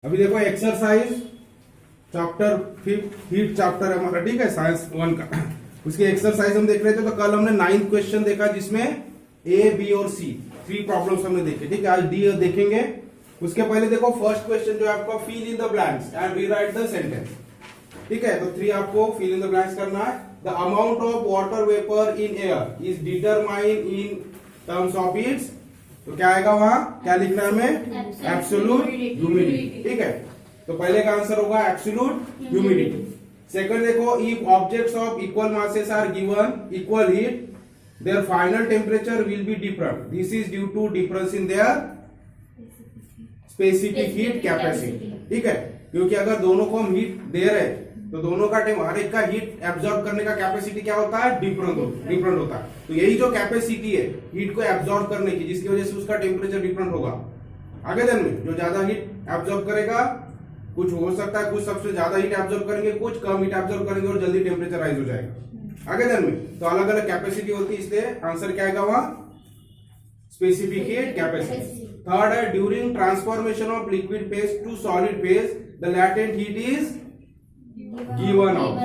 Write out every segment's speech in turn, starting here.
अभी देखो exercise chapter 5 heat chapter है हमारा, ठीक है, साइंस 1 का। उसकी एक्सरसाइज हम देख रहे थे, तो कल हमने 9th क्वेश्चन देखा जिसमें ए, बी और सी 3 प्रॉब्लम्स हमने देखे, ठीक है। आज डी देखेंगे। उसके पहले देखो फर्स्ट क्वेश्चन जो है आपका fill in the blanks and rewrite the sentence, ठीक है। तो 3 आपको फिल इन द ब्लैंक्स करना है। The amount of water vapour in air is determined in terms of its, तो क्या आएगा वहां, क्या लिखना है हमें, एब्सोल्यूट ह्यूमिडिटी, ठीक है। तो पहले का आंसर होगा एब्सोल्यूट ह्यूमिडिटी। सेकंड देखो, if objects of equal masses are given equal heat their final temperature will be different, this is due to difference in their specific heat capacity, ठीक है। क्योंकि अगर दोनों को हम हीट दे रहे हैं तो दोनों का हर एक का हीट एब्जॉर्ब करने का कैपेसिटी क्या होता है, डिफरेंट होता है। तो यही जो कैपेसिटी है हीट को एब्जॉर्ब करने की, जिसकी वजह से उसका टेम्परेचर डिफरेंट होगा। आगे दिन में जो ज्यादा हीट एब्जॉर्ब करेगा, कुछ हो सकता है कुछ सबसे ज्यादा हीट एब्जॉर्ब करेंगे, कुछ कम हीट एब्जॉर्ब करेंगे और जल्दी टेम्परेचर राइज हो जाएगा। आगे दिन में तो अलग अलग कैपेसिटी होती है, इसलिए आंसर क्या आएगा वहां, स्पेसिफिक हीट कैपेसिटी। थर्ड है, during transformation of liquid phase two solid phase the latent heat is given out,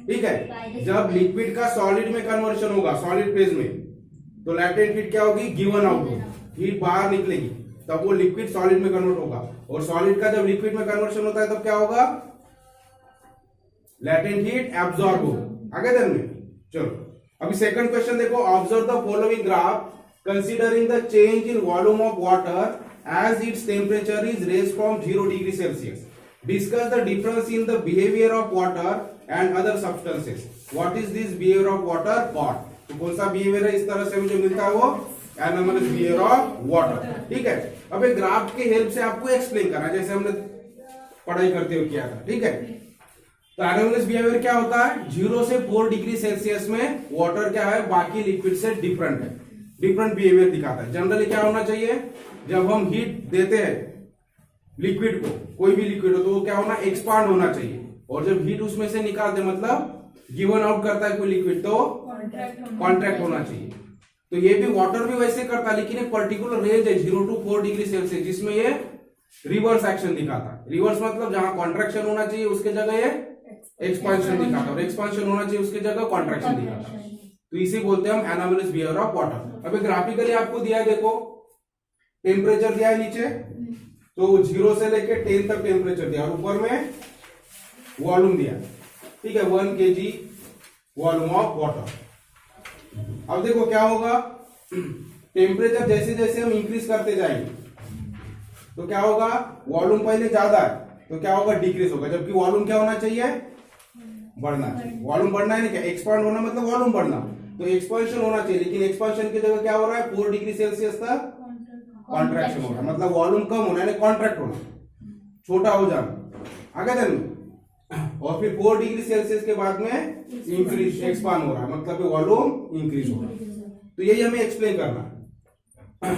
ठीक है। जब लिक्विड का सॉलिड में कन्वर्शन होगा, सॉलिड फेज में, तो लैटेंट हीट क्या होगी, गिवन आउट होगी, हीट बाहर निकलेगी, तब वो लिक्विड सॉलिड में कन्वर्ट होगा। और सॉलिड का जब लिक्विड में कन्वर्शन होता है तब क्या होगा, लैटेंट हीट एब्जॉर्ब होगा। आगे दिन में चलो अभी सेकंड क्वेश्चन देखो, observe the following graph considering the change in volume of water as its temperature is raise from 0 degree Celsius, discuss the difference in the behavior of water and other substances, what is this behavior of water called, तो कौन सा behavior है इस तरह से मुझे मिलता है वो anomalous behavior of water, ठीक है। अब एक ग्राफ के हेल्प से आपको एक्सप्लेन करना है, जैसे हमने पढ़ाई करते हुए किया था, ठीक है। तो anomalous behavior क्या होता है, 0 से 4 डिग्री सेल्सियस में वाटर क्या है, बाकी लिक्विड से डिफरेंट है, डिफरेंट बिहेवियर दिखाता है। जनरली क्या होना चाहिए, जब हम हीट देते हैं लिक्विड को, कोई भी लिक्विड हो तो वो क्या होना, एक्सपांड होना चाहिए। और जब हीट उसमें से निकालते मतलब गिवन आउट करता है कोई लिक्विड, तो कॉन्ट्रैक्ट होना चाहिए। तो ये भी वाटर भी वैसे करता है, लेकिन एक पर्टिकुलर रेंज है 0 to 4 डिग्री सेल्सियस, जिसमें ये रिवर्स एक्शन दिखाता है। रिवर्स मतलब जहां कॉन्ट्रैक्शन होना चाहिए उसके जगह ये एक्सपांशन दिखाता है, और एक्सपांशन होना चाहिए उसके जगह कॉन्ट्रैक्शन दिखाता है। तो इसे बोलते हैं हम एनोमलस बिहेवियर ऑफ वाटर। अभी ग्राफिकली आपको दिया है, देखो टेम्परेचर दिया है नीचे, तो 0 से लेके 10 तक टेम्परेचर दिया, और ऊपर में वॉल्यूम दिया, ठीक है, 1 kg वॉल्यूम ऑफ वाटर। अब देखो क्या होगा, टेम्परेचर जैसे जैसे हम इंक्रीज करते जाएंगे तो क्या होगा, वॉल्यूम पहले ज्यादा है तो क्या होगा, डिक्रीज होगा, जबकि वॉल्यूम क्या होना चाहिए, बढ़ना चाहिए। वॉल्यूम बढ़ना है ना, क्या एक्सपांड होना मतलब वॉल्यूम बढ़ना, तो एक्सपांशन होना चाहिए, लेकिन एक्सपांशन की जगह क्या हो रहा है, 4 डिग्री सेल्सियस तक कॉन्ट्रैक्शन हो रहा है, मतलब वॉल्यूम कम होना है, कॉन्ट्रैक्ट होना, छोटा हो जाना। आगे दिन और फिर 4 डिग्री सेल्सियस के बाद में इंक्रीज, एक्सपांड हो रहा है, मतलब वॉल्यूम इंक्रीज हो रहा है। तो यही हमें एक्सप्लेन करना है।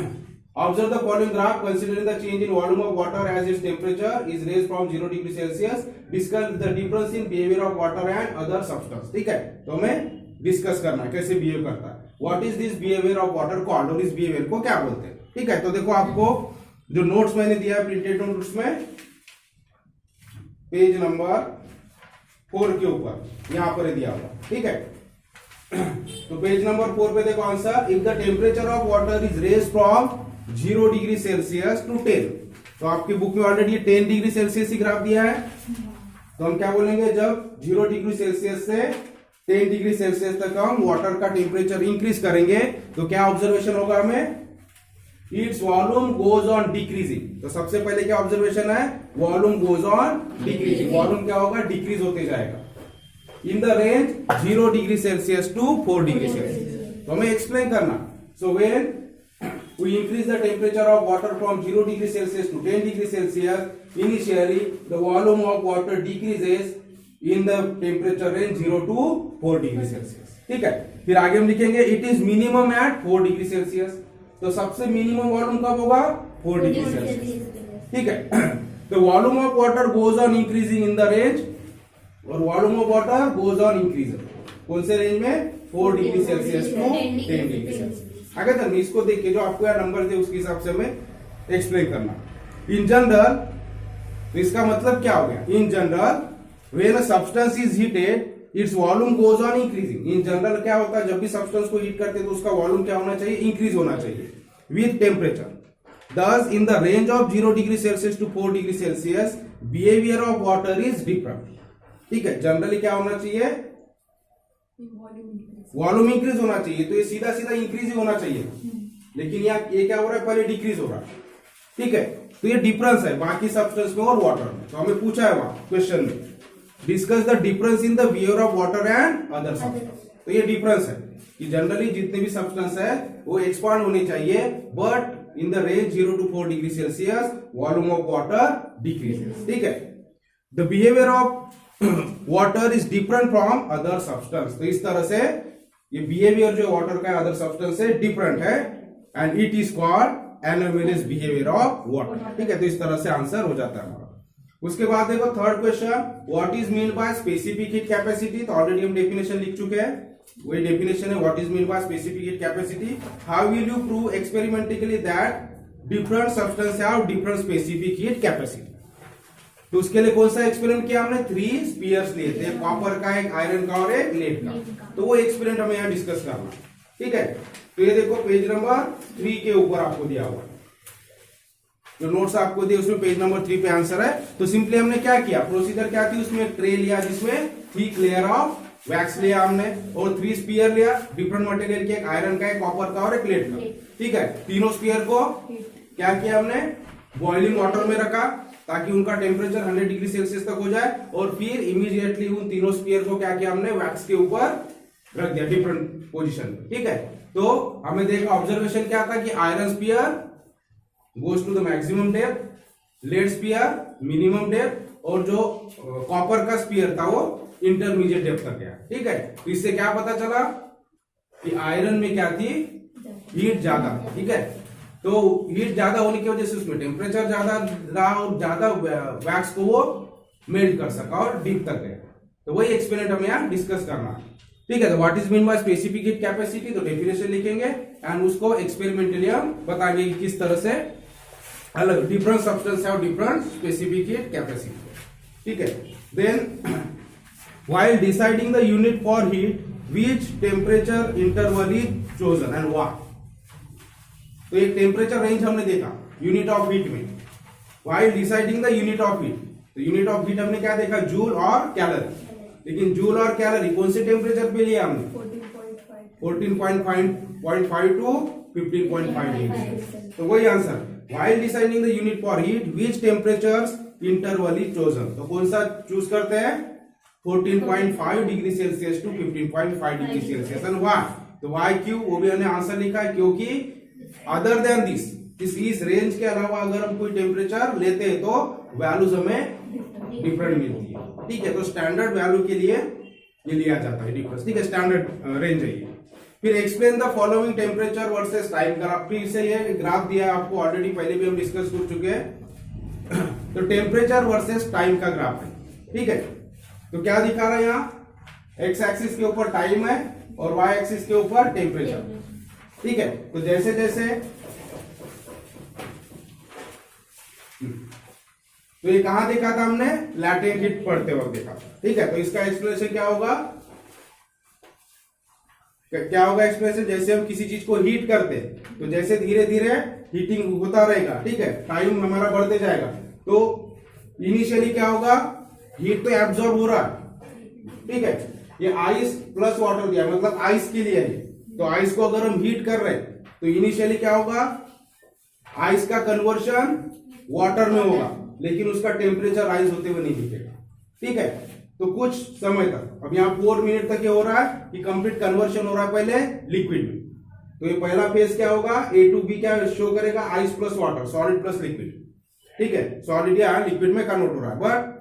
Observe the following graph considering the change in volume of water as its temperature is raise from 0 degree Celsius, discuss the difference in behaviour of water and other substance, ठीक है। तो हमें डिस्कस करना है कैसे behave करता है, what is this behaviour of water called, और इस बिहेवियर को क्या बोलते हैं, ठीक है। तो देखो आपको जो नोट्स मैंने दिया है प्रिंटेड नोट्स में, पेज नंबर 4 के ऊपर यहां पर दिया हुआ, ठीक है। तो पेज नंबर 4 पे देखो answer, if the temperature of water is raise from 0 degree Celsius to 10, तो आपकी बुक में ऑलरेडी 10 डिग्री सेल्सियस ही ग्राफ दिया है, तो हम क्या बोलेंगे, जब 0 डिग्री सेल्सियस से 10 डिग्री सेल्सियस तक हम वाटर का टेम्परेचर इंक्रीज करेंगे, तो क्या ऑब्जर्वेशन होगा हमें, its volume goes on decreasing. तो सबसे पहले क्या ऑब्जर्वेशन है, volume goes on decreasing, volume क्या होगा, डिक्रीज होते जाएगा in the range 0 degree Celsius to 4 degree Celsius. तो हमें एक्सप्लेन करना, so when we increase the temperature of water from 0 degree Celsius to 10 degree Celsius, initially the volume of water decreases in the temperature range 0 to 4 degree Celsius, ठीक है। फिर आगे हम लिखेंगे it is minimum at 4 degree Celsius, तो सबसे minimum volume कब होगा, 4 डिग्री सेल्सियस, ठीक है। तो volume of water goes on increasing in the range, और volume of water goes on increasing कौन से रेंज में, 4 degree Celsius to 10 degree Celsius. आगे तक इसको देख के जो आपको नंबर दे उसके हिसाब से हमें एक्सप्लेन करना। इन जनरल तो इसका मतलब क्या हो गया, in general when a substance is heated it's volume goes on increasing. In general क्या होता है, जब भी सब्सटेंस को हीट करते हैं तो उसका वॉल्यूम क्या होना चाहिए, इंक्रीज होना चाहिए with temperature. Thus, in the range of 0 degree Celsius to 4 degree Celsius, behavior of water is different. ठीक है, जनरली क्या होना चाहिए, वॉल्यूम इंक्रीज होना चाहिए, तो ये सीधा सीधा इंक्रीज ही होना चाहिए, लेकिन यहाँ ये क्या हो रहा है, पहले डिक्रीज हो रहा है। ठीक है, तो ये डिफरेंस है बाकी सब्सटेंस में और वाटर में। तो हमें पूछा है वहां क्वेश्चन में, discuss the difference in the behaviour of water and other substance. तो ये डिफरेंस है कि जनरली जितने भी सब्सटेंस है वो एक्सपांड होने चाहिए, but in the range 0 to 4 degree Celsius, volume of water decreases. ठीक है, the behavior of water is different from other substance. तो इस तरह से ये behavior जो water का other substance से different है, and it is called anomalous behavior of water. ठीक है, तो इस तरह से आंसर हो जाता है हमारा। उसके बाद देखो third question, what is meant by specific heat capacity। तो ऑलरेडी हम डेफिनेशन लिख चुके हैं, वही डेफिनेशन है, what is mean by specific heat capacity. How will you prove experimentally that different substance have different specific heat capacity. तो उसके लिए कौन सा एक्सपेरिमेंट किया हमने, 3 स्पीयर्स लिए थे, कॉपर का, एक आयरन का और एक लेड का। तो वो एक्सपेरिमेंट हमें यहाँ डिस्कस करना। ठीक है, तो ये देखो पेज नंबर 3 के ऊपर आपको दिया हुआ जो नोट्स आपको दिए उसमें पेज नंबर 3 पे आंसर है। तो सिंपली हमने क्या किया, प्रोसीजर क्या थी, उसमें ट्रे लिया जिसमें थिक लेयर ऑफ वैक्स लिया हमने और 3 स्पीयर लिया डिफरेंट मटेरियल के, एक आयरन का, एक कॉपर का और एक लेड का। ठीक है, तीनों स्पीयर को क्या किया हमने, बॉइलिंग वाटर में रखा ताकि उनका टेम्परेचर 100 डिग्री सेल्सियस तक हो जाए, और फिर इमीडिएटली उन तीनों स्पीयर को क्या किया हमने, वैक्स के ऊपर रख दिया डिफरेंट पोजीशन में। ठीक है, तो हमें देखा ऑब्जर्वेशन क्या था कि iron sphere goes to the maximum depth, lead sphere minimum depth, और जो कॉपर का स्पीयर था वो इंटरमीडिएट डेप्थ तक गया। ठीक है, तो इससे क्या पता चला कि आयरन में क्या थी, हीट ज्यादा। ठीक है, तो हीट ज्यादा होने की वजह से उसमें टेम्परेचर ज्यादा रहा और ज्यादा वैक्स को वो मेल्ट कर सका और डीप तक गया। तो वही एक्सपेरिमेंट हमें यहाँ डिस्कस करना है। ठीक है, तो what is mean by specific heat capacity, तो डेफिनेशन लिखेंगे एंड उसको एक्सपेरिमेंटली हम बताएंगे कि किस तरह से अलग डिफरेंट सब्सटेंस है और डिफरेंट स्पेसिफिक हीट कैपेसिटी। ठीक है, then while deciding the unit for heat which temperature interval is chosen and why। तो एक टेम्परेचर रेंज हमने देखा यूनिट ऑफ हीट में, while deciding the unit of heat, तो यूनिट ऑफ हीट हमने क्या देखा, जूल और कैलोरी। लेकिन जूल और कैलोरी कौन से टेम्परेचर पे लिया हमने, 14.5 टू 15.5 डिग्री। तो वही answer, while deciding the unit for heat which temperatures interval is chosen। तो कौन सा चूज करते हैं, 14.5 degree Celsius to 15.5 degree Celsius. And why, तो वाई क्यों, वो भी हमने आंसर लिखा है, क्योंकि अदर देन दिस इस रेंज के अलावा अगर हम कोई टेम्परेचर लेते हैं तो वैल्यूज हमें डिफरेंट मिलती है। ठीक है, तो स्टैंडर्ड वैल्यू के लिए ये लिया जाता है डिफरेंस। ठीक है, स्टैंडर्ड रेंज है ये। फिर explain the following temperature versus time graph. फिर से ये ग्राफ दिया है आपको, ऑलरेडी पहले भी हम डिस्कस कर चुके हैं। तो टेम्परेचर वर्सेस टाइम का ग्राफ है। ठीक है, तो क्या दिखा रहा है यहाँ, एक्स एक्सिस के ऊपर टाइम है और वाई एक्सिस के ऊपर टेम्परेचर। ठीक है, तो जैसे जैसे तो ये कहां देखा था हमने, लैटेंट हीट पढ़ते वक्त देखा। ठीक है, तो इसका एक्सप्लेनेशन क्या होगा, क्या होगा एक्सप्रेशन, जैसे हम किसी चीज को हीट करते हैं तो जैसे धीरे धीरे हीटिंग होता रहेगा। ठीक है, टाइम हमारा बढ़ते जाएगा, तो इनिशियली क्या होगा, हीट तो एब्जॉर्ब हो रहा है। ठीक है, ये आइस प्लस वाटर दिया, मतलब आइस के लिए है। तो आइस को अगर हम हीट कर रहे हैं तो इनिशियली क्या होगा, आइस का कन्वर्शन वाटर में होगा, लेकिन उसका टेम्परेचर राइज होते हुए नहीं दिखेगा। ठीक है, तो कुछ समय तक, अब यहाँ 4 मिनट तक ये हो रहा है कि कंप्लीट कन्वर्शन हो रहा है पहले लिक्विड में। तो ये पहला फेज क्या होगा, A to B क्या शो करेगा, ice plus water, solid plus liquid. ठीक है, सॉलिड या लिक्विड में कन्वर्ट हो रहा है, but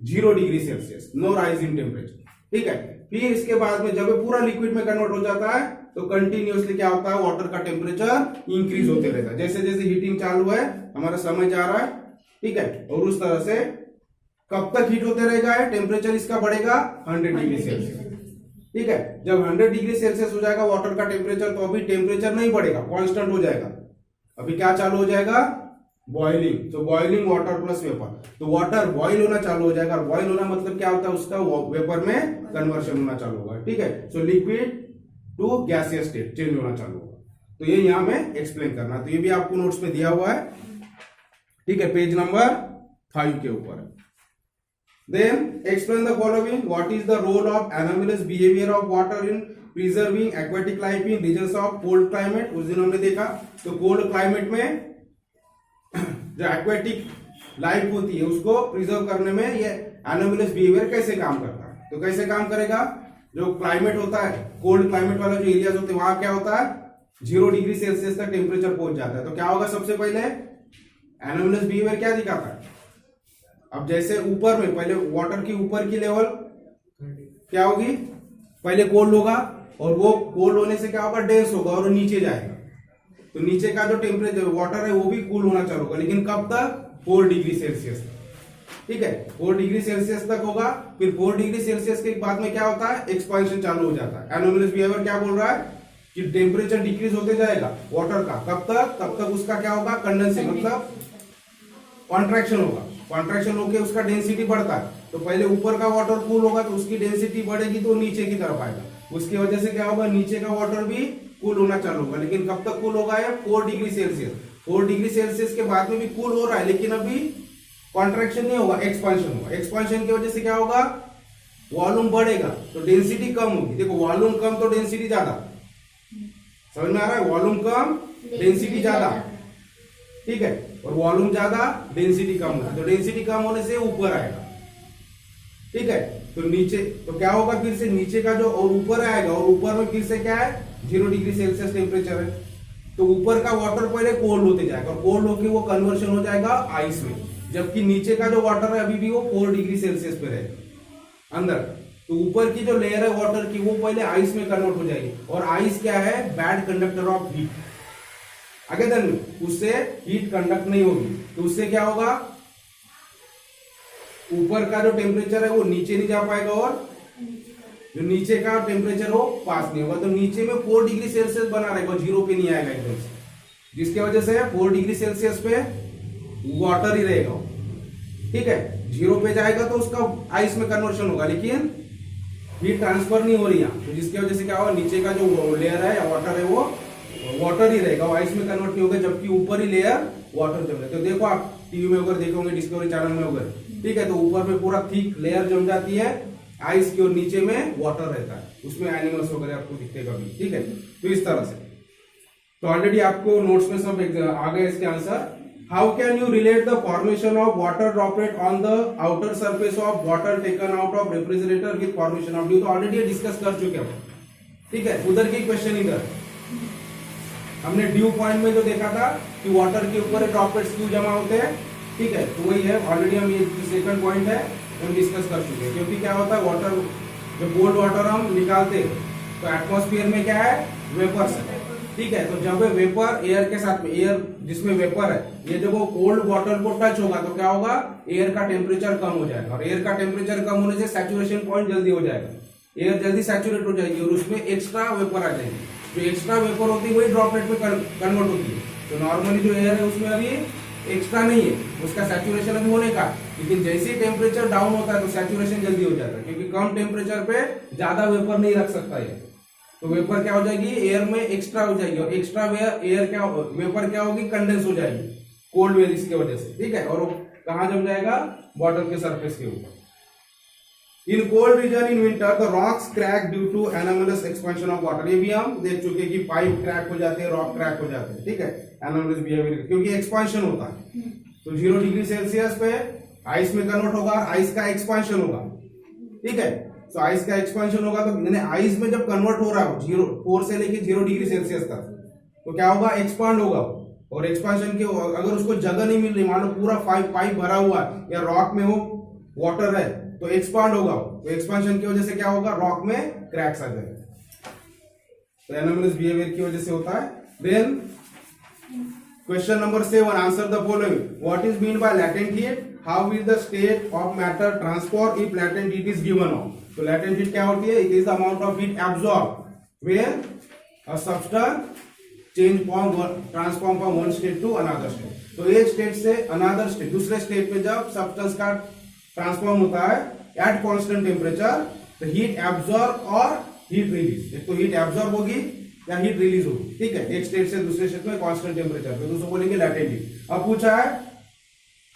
0 degree Celsius, no rise in temperature. ठीक है, फिर इसके बाद में जब पूरा लिक्विड में कन्वर्ट हो जाता है तो कंटिन्यूअसली क्या होता है, वाटर का टेम्परेचर इंक्रीज होते रहता है। जैसे जैसे हीटिंग चालू है हमारा समय जा रहा है। ठीक है, और उस तरह से कब तक हीट होते रहेगा, टेम्परेचर इसका बढ़ेगा 100 डिग्री सेल्सियस। ठीक है, जब 100 डिग्री सेल्सियस हो जाएगा वाटर का टेम्परेचर, तो अभी टेम्परेचर नहीं बढ़ेगा, कांस्टेंट हो जाएगा। अभी क्या चालू हो जाएगा, बॉइलिंग, तो बॉइलिंग वाटर प्लस वेपर, तो वाटर बॉइल होना चालू हो जाएगा, और बॉइल होना मतलब क्या होता है, उसका वेपर में कन्वर्शन होना चालू होगा, ठीक है। So liquid to gaseous state change होना चालू होगा, तो ये यहां में एक्सप्लेन करना, तो ये भी आपको नोट्स में दिया हुआ है, ठीक है, पेज नंबर 5 के ऊपर है। Then explain the following. What is the role of anomalous behavior of water in preserving aquatic life in regions of cold climate? उस दिन हमने देखा, तो कोल्ड क्लाइमेट में जो एक्वेटिक लाइफ होती है उसको प्रिजर्व करने में ये एनोमलस बिहेवियर कैसे काम करता है। तो कैसे काम करेगा, जो क्लाइमेट होता है, कोल्ड क्लाइमेट वाला जो एरियाज होते हैं वहां क्या होता है, 0 डिग्री सेल्सियस तक टेम्परेचर पहुंच जाता है। तो क्या होगा, सबसे पहले एनोमलस बिहेवियर क्या दिखाता है, अब जैसे ऊपर में पहले वाटर की ऊपर की लेवल क्या होगी, पहले कोल्ड होगा, और वो कोल्ड होने से क्या होगा, डेंस होगा और नीचे जाएगा, तो नीचे का जो टेम्परेचर वाटर है वो भी कूल होना चालू होगा, लेकिन कब तक, 4 डिग्री सेल्सियस तक, ठीक है, 4 डिग्री सेल्सियस तक होगा। फिर 4 डिग्री सेल्सियस के बाद में क्या होता है, एक्सपांशन चालू हो जाता है। एनोमलस बिहेवियर क्या बोल रहा है कि टेम्परेचर डिक्रीज होते जाएगा वाटर का, कब तक, तब तक उसका क्या होगा, कंडेंसेशन मतलब कॉन्ट्रैक्शन होगा, कॉन्ट्रैक्शन होकर उसका डेंसिटी बढ़ता है, तो पहले ऊपर का वाटर कूल होगा तो उसकी डेंसिटी बढ़ेगी तो नीचे की तरफ आएगा, उसकी वजह से क्या होगा, नीचे का वाटर भी कूल होना चालू होगा, लेकिन कब तक कूल होगा, 4 डिग्री सेल्सियस, 4 डिग्री सेल्सियस के बाद में भी कूल हो रहा है, लेकिन अभी कॉन्ट्रैक्शन नहीं होगा, एक्सपांशन होगा। एक्सपांशन की वजह से क्या होगा, वॉल्यूम बढ़ेगा तो डेंसिटी कम होगी, देखो वॉल्यूम कम तो डेंसिटी ज्यादा, समझ में आ रहा है, वॉल्यूम कम डेंसिटी ज्यादा, ठीक है, और वॉल्यूम ज्यादा डेंसिटी कम होगा, तो डेंसिटी कम होने से ऊपर आएगा, ठीक है, तो नीचे तो क्या होगा, फिर से नीचे का जो और ऊपर आएगा, और ऊपर में फिर से क्या है, 0 डिग्री सेल्सियस टेम्परेचर है, तो ऊपर का वाटर पहले कोल्ड होते जाएगा, और कोल्ड होकर वो कन्वर्शन हो जाएगा आइस में, जबकि नीचे का जो वाटर है अभी भी वो 4 डिग्री सेल्सियस पे रहेगा अंदर, तो ऊपर की जो लेयर है वाटर की वो पहले आइस में कन्वर्ट हो जाएगी, और आइस क्या है, बैड कंडक्टर ऑफ हीट, आगे देन उससे हीट कंडक्ट नहीं होगी, तो उससे क्या होगा, ऊपर का जो टेम्परेचर है वो नीचे नहीं जा पाएगा, और जो नीचे का टेम्परेचर हो पास नहीं होगा, तो नीचे में 4 डिग्री सेल्सियस बना रहेगा, 0 पे नहीं आएगा एकदम से, जिसकी वजह से 4 डिग्री सेल्सियस पे वाटर ही रहेगा, ठीक है, 0 पे जाएगा तो उसका आइस में कन्वर्शन होगा, लेकिन हीट ट्रांसफर नहीं हो रही है, तो जिसकी वजह से क्या होगा, नीचे का जो लेयर है या वाटर है वो वाटर ही रहेगा, वो आइस में कन्वर्ट नहीं होगा, जबकि ऊपर ही लेयर वाटर जम रहा है। तो देखो आप टीवी में अगर देखोगे, डिस्कवरी चैनल में अगर, ठीक है, तो ऊपर में पूरा थिक लेयर जम जाती है आइस की, और नीचे में वाटर रहता है, उसमें एनिमल्स वगैरह आपको दिखेगा भी, ठीक है, तो इस तरह से। तो ऑलरेडी आपको नोट्स में सब आ गए इसके answer. How can you relate the formation of water droplet on the outer surface of water taken out of refrigerator with formation of due, तो ऑलरेडी डिस्कस कर चुके हैं, ठीक है, उधर की क्वेश्चन इधर हमने ड्यू पॉइंट में जो देखा था कि वाटर के ऊपर ड्रॉपलेट्स क्यों जमा होते हैं, ठीक है, तो वही है, ऑलरेडी हम ये सेकंड पॉइंट है हम डिस्कस कर चुके हैं, क्योंकि क्या होता है, वाटर जब कोल्ड वाटर हम निकालते हैं तो एटमॉस्फेयर में क्या है, वेपर्स है, ठीक है, तो जब वेपर एयर के साथ में, एयर जिसमें वेपर है, ये जब वो कोल्ड वाटर को टच होगा तो क्या होगा, एयर का टेम्परेचर कम हो जाएगा, और एयर का टेम्परेचर कम होने से सैचुरेशन पॉइंट जल्दी हो जाएगा, एयर जल्दी सैचुरेट हो जाएगी, और उसमें एक्स्ट्रा वेपर आ जाएगी, जो एक्स्ट्रा वेपर होती है वही ड्रॉपलेट में कन्वर्ट होती है, तो नॉर्मली जो एयर है उसमें अभी एक्स्ट्रा नहीं है, उसका सैचुरेशन अभी होने का, लेकिन जैसे ही टेम्परेचर डाउन होता है तो सैचुरेशन जल्दी हो जाता है, क्योंकि कम टेम्परेचर पे ज्यादा वेपर नहीं रख सकता है, तो वेपर क्या हो जाएगी, एयर में एक्स्ट्रा हो जाएगी, और एक्स्ट्रा एयर क्या वेपर क्या होगी, कंडेंस हो जाएगी कोल्ड वेयर इसकी वजह से, ठीक है, और वो कहां जम जाएगा, बॉटल के सरफेस के ऊपर। In cold region in winter, the rocks crack due to anomalous expansion of water. ये भी हम देख चुके हैं कि पाइप क्रैक हो जाते हैं, रॉक क्रैक हो जाते हैं, ठीक है, anomalous behavior, क्योंकि एक्सपांशन होता है, तो 0 डिग्री सेल्सियस पे आइस में कन्वर्ट होगा, आइस का एक्सपांशन होगा, ठीक है, तो आइस का एक्सपांशन होगा, तो आइस में जब कन्वर्ट हो रहा है 4 से लेके 0 डिग्री सेल्सियस तक, तो क्या होगा, एक्सपांड होगा, और एक्सपांशन के अगर उसको जगह नहीं मिल रही, मान लो पूरा पाइप भरा हुआ है या रॉक में वो वाटर है, तो एक्सपांड होगा, तो एक्सपांशन की वजह से क्या होगा, रॉक में क्रैक्स आ जाएगा, तो एनोमलस बिहेवियर की वजह से होता है। Then question number 7, answer the following, what is mean by latent heat, how is the state of matter transfer if latent heat is given off, तो लैटेंट हीट क्या होती है, it is the amount of heat absorb where a substance transform from one state to another state. तो एक state से another state, दूसरे state में जब सब्सटेंस का ट्रांसफॉर्म होता है एट कांस्टेंट टेम्परेचर, तो हीट एब्जॉर्ब और हीट रिलीज, एक तो हीट एब्जॉर्ब होगी या हीट रिलीज होगी, ठीक है, एक स्टेट से दूसरे स्टेट में कांस्टेंट टेम्परेचर पे, दूसरे बोलेंगे लैटेंट हीट। अब पूछा है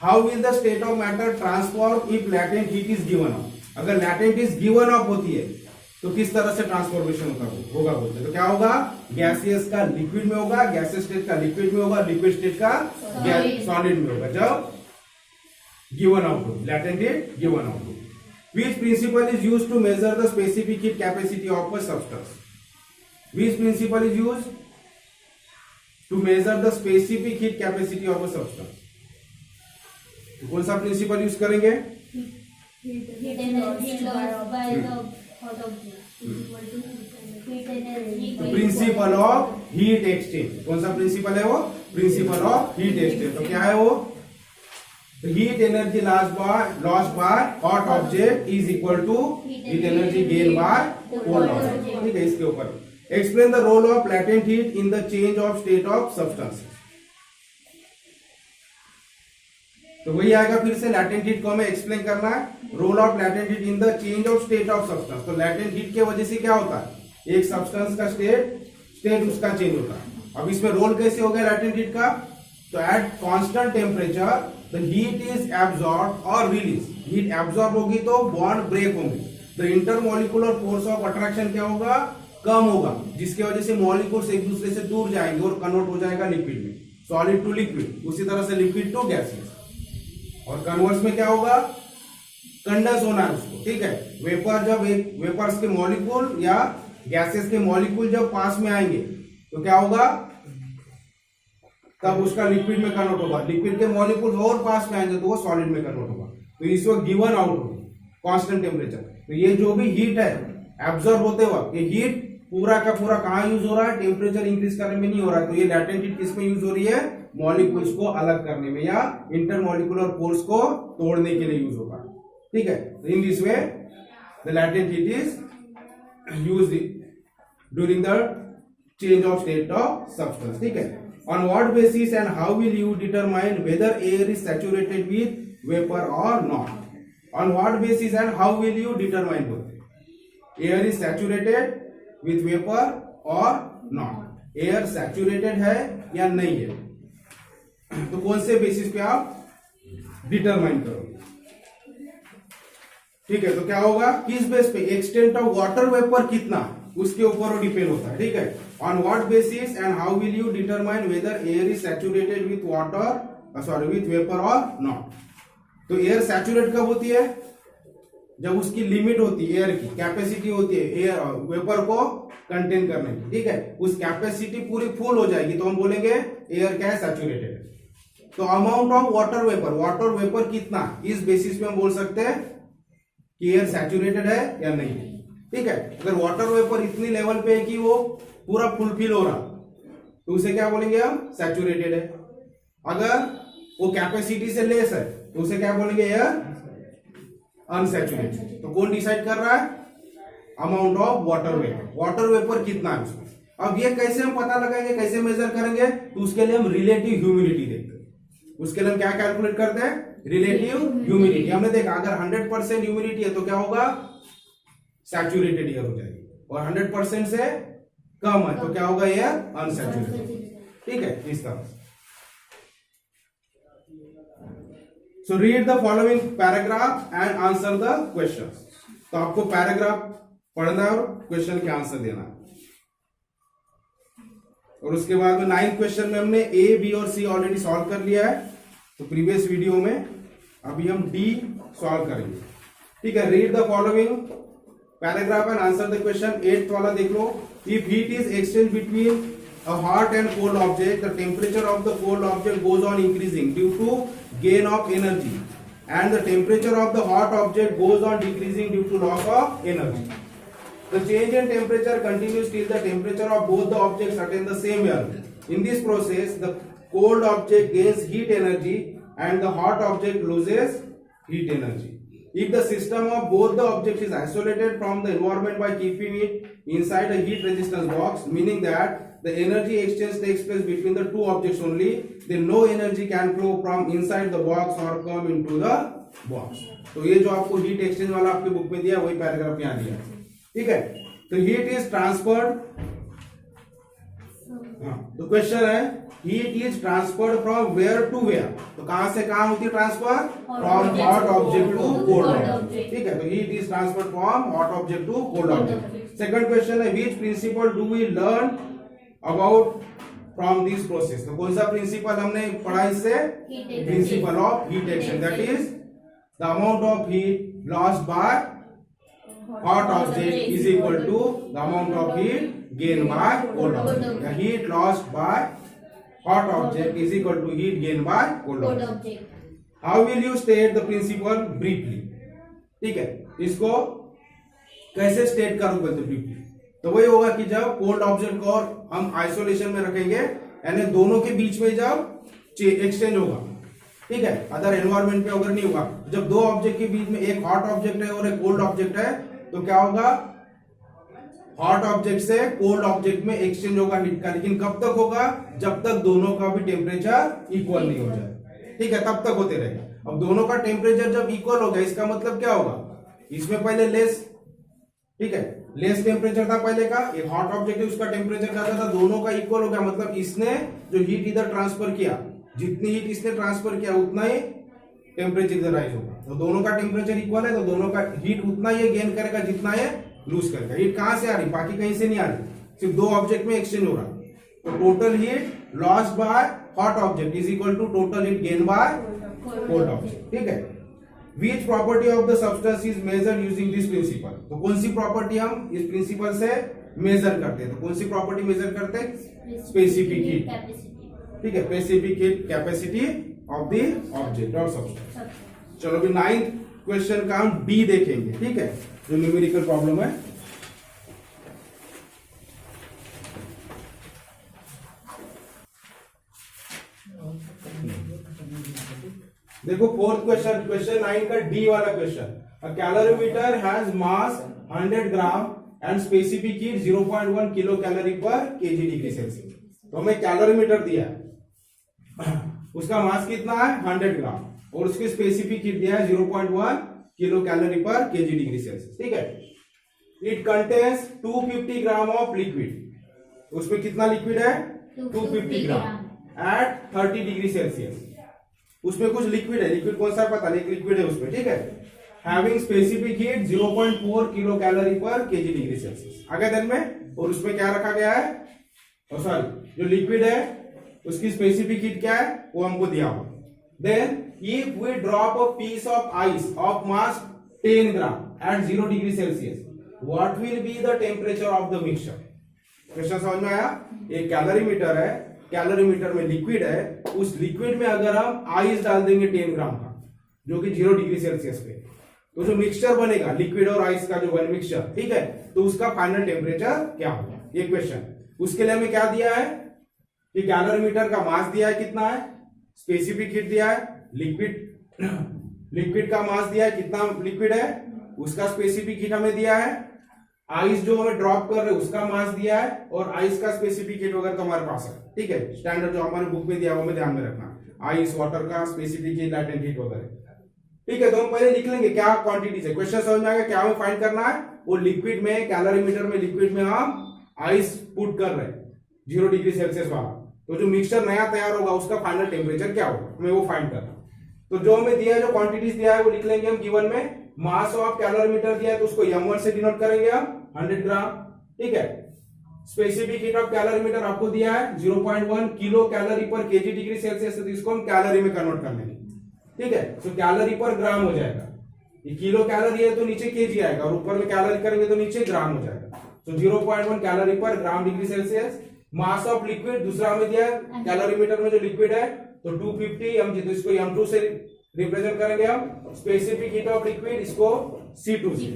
how will the state of matter transform if latent heat is given up. अगर लैटेंट हीट गिवन अप होती है तो किस तरह से ट्रांसफॉर्मेशन होगा बोलते हैं। तो क्या होगा, गैसियस का लिक्विड में होगा, गैसियस स्टेट का लिक्विड में होगा, लिक्विड स्टेट का सॉलिड में होगा जब गिवन आउट हो, लैटेंट हीट गिवन आउट हो। Which principle is used to measure the specific heat capacity of a substance? Which principle is used to measure the specific heat capacity of a substance? तो कौन सा principle use करेंगे? Principle of heat exchange. कौन सा principle है वो? Principle of heat exchange. तो क्या है वो? Heat energy loss by hot object is equal to heat energy gain by cold object, ठीक है। इसके ऊपर explain the role of latent heat in the change of state of substance. तो वही आएगा फिर से, लैटेंट हीट को हमें एक्सप्लेन करना है, role of latent heat in the change of state of substance. तो लैटेंट हीट के वजह से क्या होता है, एक सब्सटेंस का स्टेट उसका चेंज होता है। अब इसमें रोल कैसे हो गया लैटेंट हीट का? तो at constant temperature the heat is absorb और रिलीज। हीट एब्जॉर्ब होगी तो बॉन्ड ब्रेक होंगे, the intermolecular force of attraction क्या होगा? कम होगा, जिसकी वजह से मॉलिक्यूल्स एक दूसरे से दूर जाएंगे और कन्वर्ट हो जाएगा लिक्विड में, सॉलिड टू लिक्विड, उसी तरह से लिक्विड टू गैसेस। और कन्वर्स में क्या होगा? कंडेंस होना है उसको, ठीक है। वेपर जब एक वेपर्स के मॉलिक्यूल या गैसेस के मॉलिक्यूल जब पास में आएंगे तो क्या होगा? तब उसका लिक्विड में कन्वर्ट होगा, लिक्विड के मॉलिक्यूल और पास में आएंगे तो वो सॉलिड में कन्वर्ट होगा। तो इस वक्त गिवन आउट होगी कांस्टेंट टेम्परेचर। तो ये जो भी हीट है एब्जॉर्ब होते वक्त, ये हीट पूरा का पूरा कहां यूज हो रहा है? टेम्परेचर इंक्रीज करने में नहीं हो रहा है। तो ये लैटेंट हीट किस में यूज हो रही है? मॉलिक्यूल्स को अलग करने में या इंटरमॉलिक्यूलर फोर्स को तोड़ने के लिए यूज होगा, ठीक है। In this way the latent heat is used during the change of state of substance, ठीक है। On what basis and how will you determine whether air is saturated with vapor or not? On what basis and how will you determine both? Air is saturated with vapor or not? Air saturated है या नहीं है? तो कौन से basis पे आप determine करोगे, ठीक है। तो क्या होगा, किस बेस पे? एक्सटेंट ऑफ वाटर वेपर कितना, उसके ऊपर वो डिपेंड होता है, ठीक है। On what basis and how will you determine whether air is saturated with water with vapour और नॉट। तो एयर सैचुरेट कब होती है? जब उसकी लिमिट होती है, एयर की कैपेसिटी होती है एयर वेपर को कंटेन करने की, ठीक है। उस कैपेसिटी पूरी फुल हो जाएगी तो हम बोलेंगे एयर क्या है? सैचुरेटेड है। तो अमाउंट ऑफ वाटर वेपर कितना, इस बेसिस पे हम बोल सकते हैं कि एयर सैचुरेटेड है या नहीं, ठीक है। अगर वाटर वेपर इतनी लेवल पे है कि वो पूरा फुलफिल हो रहा तो उसे क्या बोलेंगे हम? सैचुरेटेड है। अगर वो कैपेसिटी से लेस है तो उसे क्या बोलेंगे? Air unsaturated. तो कौन डिसाइड कर रहा है? अमाउंट ऑफ वाटर वेपर कितना है उसमें। अब ये कैसे हम पता लगाएंगे, कैसे मेजर करेंगे? तो उसके लिए हम रिलेटिव ह्यूमिडिटी देखते हैं। उसके लिए हम क्या कैलकुलेट करते हैं? Relative humidity. हमने देखा अगर 100% ह्यूमिडिटी है तो क्या होगा? सैचुरेटेड एयर हो जाएगी, और 100% से कम है तो क्या होगा? एयर अनसैचुरेटेड, ठीक है, इस तरह से। So read the following paragraph and answer the questions. तो आपको पैराग्राफ पढ़ना है और क्वेश्चन के आंसर देना है। और उसके बाद में 9th क्वेश्चन में हमने ए, बी और सी ऑलरेडी सॉल्व कर लिया है, तो प्रीवियस वीडियो में अभी हम डी सॉल्व करेंगे, ठीक है। Read the following paragraph and answer the question. 8th वाला देख लो। If heat is exchange between a hot and cold object, the temperature of the cold object goes on increasing due to gain of energy, and the temperature of the hot object goes on decreasing due to loss of energy. The change in temperature continues till the temperature of both the objects attain the same value. In this process, the cold object gains heat energy and the hot object loses heat energy. If the system of both the objects is isolated from the environment by keeping it inside a heat resistance box, meaning that the energy exchange takes place between the two objects only, then no energy can flow from inside the box or come into the box. तो ये जो आपको heat exchange वाला आपके book में दिया वही paragraph यहाँ दिया, ठीक है। तो हीट इज ट्रांसफर्ड, तो क्वेश्चन है heat is transferred from where to where, तो कहां से कहां होती है transfer, from hot object to cold object, ठीक है। तो heat is transferred from hot object to cold object. Second question है which principle do we learn about from this process, तो कौन सा प्रिंसिपल हमने पढ़ा इससे, principle of heat exchange, that is the amount of heat lost bye hot object is equal to the amount of heat gained by cold object. The heat lost by hot object is equal to heat gained by cold object. How will you state the principle briefly? ठीक है, इसको कैसे state करूं बोलते briefly, तो वही होगा कि जब कोल्ड ऑब्जेक्ट को और हम आइसोलेशन में रखेंगे, यानी दोनों के बीच में जब एक्सचेंज होगा, ठीक है, अदर एनवायरमेंट पे अगर नहीं होगा, जब दो ऑब्जेक्ट के बीच में एक हॉट ऑब्जेक्ट है और एक कोल्ड ऑब्जेक्ट है, तो क्या होगा, हॉट ऑब्जेक्ट से कोल्ड ऑब्जेक्ट में एक्सचेंज होगा हीट का, लेकिन कब तक होगा, जब तक दोनों का भी टेम्परेचर इक्वल नहीं हो जाए, ठीक है, तब तक होते रहेगा। अब दोनों का टेम्परेचर जब इक्वल हो गया, इसका मतलब क्या होगा, इसमें पहले लेस, ठीक है, लेस टेम्परेचर था पहले का, एक हॉट ऑब्जेक्ट है उसका टेम्परेचर ज्यादा था, दोनों का इक्वल हो गया, मतलब इसने जो हीट इधर ट्रांसफर किया, जितनी हीट इसने ट्रांसफर किया उतना ही टेम्परेचर इधर राइज होगा, तो दोनों का टेम्परेचर इक्वल है, तो दोनों का हीट उतना ही गेन करेगा जितना ये लूज करेगा। हीट कहां से आ रही, बाकी कहीं से नहीं आ रही, सिर्फ दो ऑब्जेक्ट में एक्सचेंज हो रहा है, तो total heat lost by hot object is equal to total heat gain by cold object, ठीक है। Which property of the substance is measured using this principle, तो कौन सी प्रॉपर्टी हम इस प्रिंसिपल से मेजर करते हैं, तो कौन सी प्रॉपर्टी मेजर करते हैं, स्पेसिफिक हीट, ठीक है, specific heat capacity of the object और सब्सटेंस। चलो अभी 9th क्वेश्चन का हम डी देखेंगे, ठीक है, जो न्यूमेरिकल प्रॉब्लम है। देखो फोर्थ क्वेश्चन, क्वेश्चन 9 का डी वाला question, a calorimeter has mass 100 gram and specific heat 0.1 kilo calorie पर केजी डिग्री सेल्सियस, तो हमें कैलोरीमीटर दिया है, उसका मास कितना है 100 ग्राम और उसकी स्पेसिफिक हीट दिया है 0.1 किलो कैलोरी पर केजी डिग्री सेल्सियस, ठीक है। It contains 250 gram of liquid, उसमें कितना लिक्विड है 250 ग्राम एट 30 डिग्री सेल्सियस, उसमें कुछ लिक्विड है, लिक्विड कौन सा पता नहीं, लिक्विड है उसमें, ठीक है। Having specific heat 0.4 kilo calorie पर केजी डिग्री सेल्सियस, आगे दिन में, और उसमें क्या रखा गया है, और सॉरी जो लिक्विड है उसकी स्पेसिफिक हीट क्या है वो हमको दिया हुआ। Then if we drop a piece of ice of mass 10 gram at 0 degree Celsius, what will be the temperature of the mixture. Question समझ में आया, एक कैलोरीमीटर है, कैलोरीमीटर में लिक्विड है, उस लिक्विड में अगर हम आइस डाल देंगे 10 ग्राम का, जो कि 0 डिग्री सेल्सियस पे, तो जो मिक्सचर बनेगा लिक्विड और आइस का जो बने मिक्सचर, ठीक है, तो उसका फाइनल टेम्परेचर क्या होगा, ये क्वेश्चन। उसके लिए हमें क्या दिया है कि कैलोरीमीटर का मास दिया है कितना है, स्पेसिफिक हीट दिया है, लिक्विड का मास दिया है कितना लिक्विड है, उसका स्पेसिफिक हीट हमें दिया है, आइस जो हमें ड्रॉप कर रहे हैं उसका मास दिया है, और आइस का स्पेसिफिक हीट वगैरह तो हमारे पास है, ठीक है, स्टैंडर्ड जो हमारे बुक में दिया वो हमें ध्यान में रखना, आइस वाटर का स्पेसिफिक हीट लैटेंट हीट वगैरह, ठीक है। तो हम पहले लिख लेंगे क्या क्वांटिटीज है, क्वेश्चन समझ में आ गया, क्या हमें फाइंड करना है, वो लिक्विड में कैलोरीमीटर में लिक्विड में हम आइस पुट कर रहे हैं 0 डिग्री सेल्सियस वाला, तो जो मिक्सचर नया तैयार होगा उसका फाइनल टेम्परेचर क्या होगा, हमें वो फाइंड करना। तो जो हमें दिया है, जो क्वांटिटीज दिया है वो लिख लेंगे हम गिवन में, मास ऑफ कैलोरीमीटर दिया है तो उसको m1 से डिनोट करेंगे हम 100 ग्राम, ठीक है। स्पेसिफिक हीट ऑफ कैलोरीमीटर आपको दिया है 0.1 किलो कैलोरी पर केजी डिग्री सेल्सियस, तो इसको हम कैलोरी में कन्वर्ट कर लेंगे, ठीक है। तो कैलोरी पर ग्राम हो जाएगा, ये किलो कैलोरी है तो नीचे केजी आएगा, और ऊपर में कैलोरी करेंगे तो नीचे ग्राम हो जाएगा, तो 0.1 कैलोरी पर gram degree Celsius. Mass of liquid दूसरा में दिया है, कैलोरीमीटर में जो लिक्विड है तो 250, हम जितना इसको m2 से रिप्रेजेंट करेंगे हम, स्पेसिफिक हीट ऑफ लिक्विड इसको C2 से,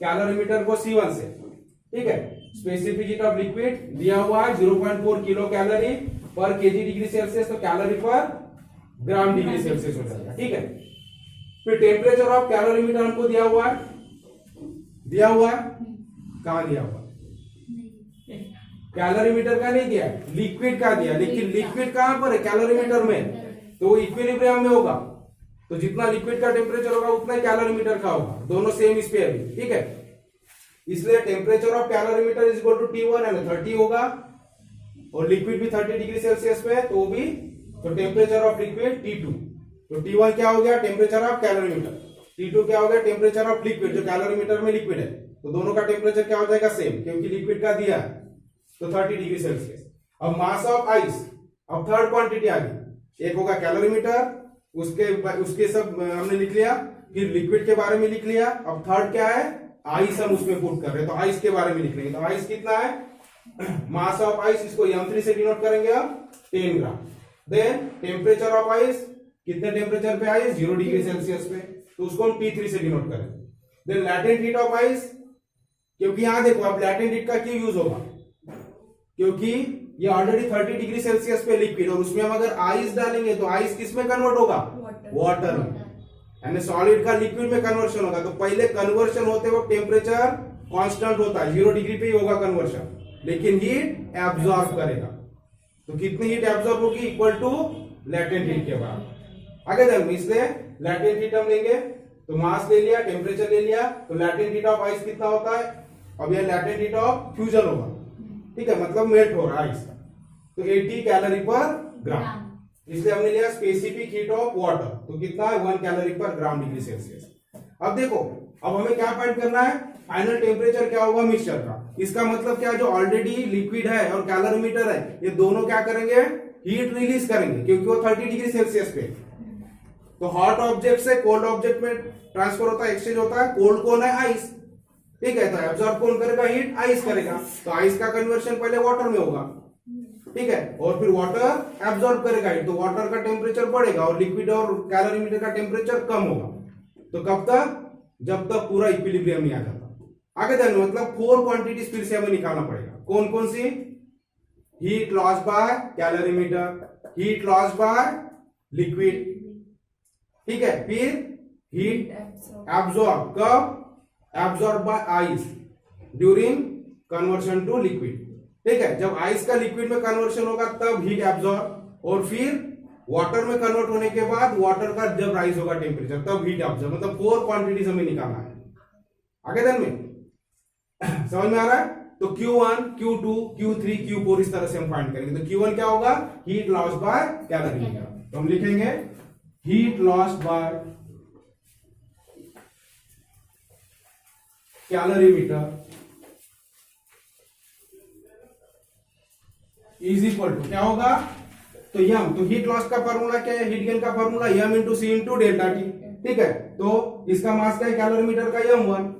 कैलोरीमीटर को C1 से, ठीक है। स्पेसिफिक हीट ऑफ लिक्विड दिया हुआ है 0.4 किलो कैलोरी पर केजी डिग्री सेल्सियस, तो कैलोरी पर ग्राम डिग्री सेल्सियस हो जाएगा, ठीक है। फिर टेम्परेचर ऑफ कैलोरीमीटर हमको दिया हुआ है, कहां दिया हुआ है, कैलोरीमीटर का नहीं दिया, लिक्विड का दिया, लेकिन लिक्विड कहां पर है, कैलोरीमीटर में, तो इक्विलिब्रियम में होगा, तो जितना लिक्विड का टेम्परेचर होगा उतना ही कैलोरीमीटर का होगा, दोनों सेम इस पे अभी, ठीक है। इसलिए temperature of calorimeter is equal to T1 है, 30 होगा, और लिक्विड भी 30 डिग्री सेल्सियस पे है, तो भी, तो टेम्परेचर ऑफ लिक्विड T2, तो T1 क्या हो गया, टेम्परेचर ऑफ कैलोरीमीटर, T2 क्या हो गया, टेम्परेचर ऑफ लिक्विड, जो कैलोरीमीटर में लिक्विड है, तो दोनों का टेम्परेचर क्या हो जाएगा, सेम, क्योंकि लिक्विड का दिया है, तो 30 डिग्री सेल्सियस। अब मास ऑफ आइस, अब थर्ड क्वांटिटी आ गई, एक होगा कैलोरीमीटर, उसके सब हमने लिख लिया, फिर लिक्विड के बारे में लिख लिया, अब थर्ड क्या है, आइस हम उसमें पुट कर रहे हैं, तो आइस के बारे में लिख लेंगे, तो आइस कितना है, मास ऑफ आइस, इसको m3 से डिनोट करेंगे आप 10 gram. Then temperature of ice, कितने टेम्परेचर पे आइस, 0 डिग्री सेल्सियस पे, तो उसको हम T3 से डिनोट करें। Then latent heat of ice, क्योंकि यहां देखो अब लैटेंट हीट का क्यों यूज होगा, क्योंकि ये ऑलरेडी 30 डिग्री सेल्सियस पे लिक्विड, और उसमें हम अगर आइस डालेंगे तो आइस किस में कन्वर्ट होगा, वाटर में, यानी सॉलिड का लिक्विड में कन्वर्शन होगा। तो पहले कन्वर्शन होते वक्त टेम्परेचर कांस्टेंट होता है, 0 डिग्री पे ही होगा कन्वर्शन, लेकिन हीट एब्जॉर्ब करेगा, तो कितनी हीट एब्जॉर्ब होगी, इक्वल टू लैटेंट हीट के बराबर। आगे देखो, इसलिए लैटेंट हीट हम लेंगे, तो मास ले लिया, टेम्परेचर ले लिया, तो लैटेंट हीट ऑफ आइस कितना होता है, अब यह लैटेंट हीट ऑफ फ्यूजन होगा, ठीक है, मतलब मेल्ट हो रहा है आइस, तो 80 कैलोरी पर ग्राम, इसलिए हमने लिया स्पेसिफिक हीट ऑफ वाटर, तो कितना है, 1 कैलोरी पर ग्राम डिग्री सेल्सियस। अब देखो, अब हमें क्या फाइंड करना है, फाइनल टेम्परेचर क्या होगा मिक्सचर का, इसका मतलब क्या, जो ऑलरेडी लिक्विड है और कैलोरीमीटर है, ये दोनों क्या करेंगे, हीट रिलीज करेंगे, क्योंकि वो 30 डिग्री सेल्सियस पे, तो हॉट ऑब्जेक्ट से कोल्ड ऑब्जेक्ट में ट्रांसफर होता है, एक्सचेंज होता है, कोल्ड कौन है, आइस, ठीक है, तो एब्जॉर्ब कौन करेगा, हीट आइस करेगा, तो आइस का कन्वर्शन पहले वाटर में होगा, ठीक है, और फिर वाटर एब्जॉर्ब करेगा हीट, तो वाटर का टेम्परेचर बढ़ेगा और लिक्विड और कैलोरीमीटर का टेम्परेचर कम होगा, तो कब तक, जब तक पूरा इक्विलिब्रियम नहीं आ जाता। आगे देखो, मतलब 4 क्वांटिटीज फिर से हमें निकालना पड़ेगा, कौन कौन सी, heat loss by calorimeter, heat loss by liquid, ठीक है, फिर हीट एब्जॉर्ब कब, absorb by ice during conversion to liquid, ठीक है, जब आइस का लिक्विड में कन्वर्शन होगा तब हीट एब्जॉर्ब, और फिर वाटर में कन्वर्ट होने के बाद वाटर का जब राइज होगा टेम्परेचर तब हीट एब्जॉर्ब, मतलब 4 क्वांटिटीज हमें निकालना है। आगे दिन में समझ में आ रहा है, तो Q1, Q2, Q3, Q4 इस तरह से हम फाइंड करेंगे, तो Q1 क्या होगा, हीट लॉस बाय कैलोरीमीटर, तो हम लिखेंगे heat loss by calorimeter is equal to क्या होगा, तो यम, तो हीट लॉस का फॉर्मूला क्या है, हीट गेन का फॉर्मूला यम इंटू सी इंटू डेल्टा टी, ठीक है, तो इसका मास क्या है, कैलोरीमीटर का यम1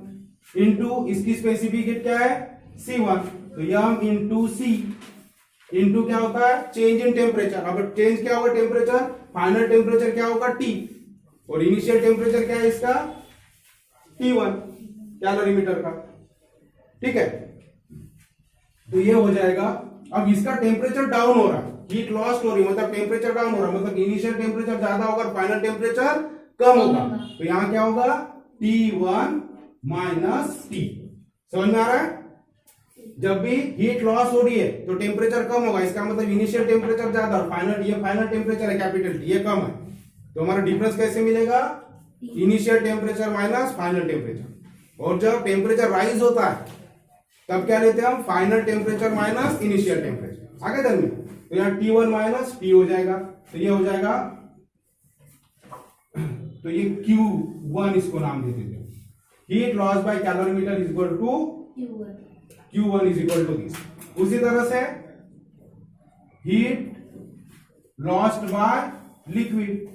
इंटू इसकी स्पेसिफिक हीट क्या है, C1, तो यम इंटू सी इंटू क्या होता है, चेंज इन टेम्परेचर, अब चेंज क्या होगा टेम्परेचर, फाइनल टेम्परेचर क्या होगा T, और इनिशियल टेम्परेचर क्या है इसका T1 कैलोरीमीटर का, ठीक है, तो ये हो जाएगा। अब इसका टेम्परेचर डाउन हो रहा है, हीट लॉस्ट हो रही है, मतलब टेम्परेचर डाउन हो रहा है, मतलब इनिशियल टेम्परेचर ज्यादा होगा, फाइनल टेम्परेचर कम होगा, तो यहां क्या होगा, T1 माइनस T, समझ में आ रहा है, जब भी हीट लॉस हो रही है तो टेम्परेचर कम होगा, इसका मतलब इनिशियल टेम्परेचर ज्यादा और फाइनल, ये फाइनल टेम्परेचर है कैपिटल T, ये कम है, तो हमारा डिफरेंस कैसे मिलेगा, initial temperature minus final temperature, और जब टेम्परेचर राइज होता है तब क्या लेते हैं हम, final temperature minus initial temperature. आगे दिन में, तो यहाँ T1 माइनस T हो जाएगा, तो ये हो जाएगा, तो ये Q1 इसको नाम दे देते हैं, heat loss by calorimeter is equal to Q1 is equal to this. उसी तरह से हीट लॉस्ट बाय लिक्विड,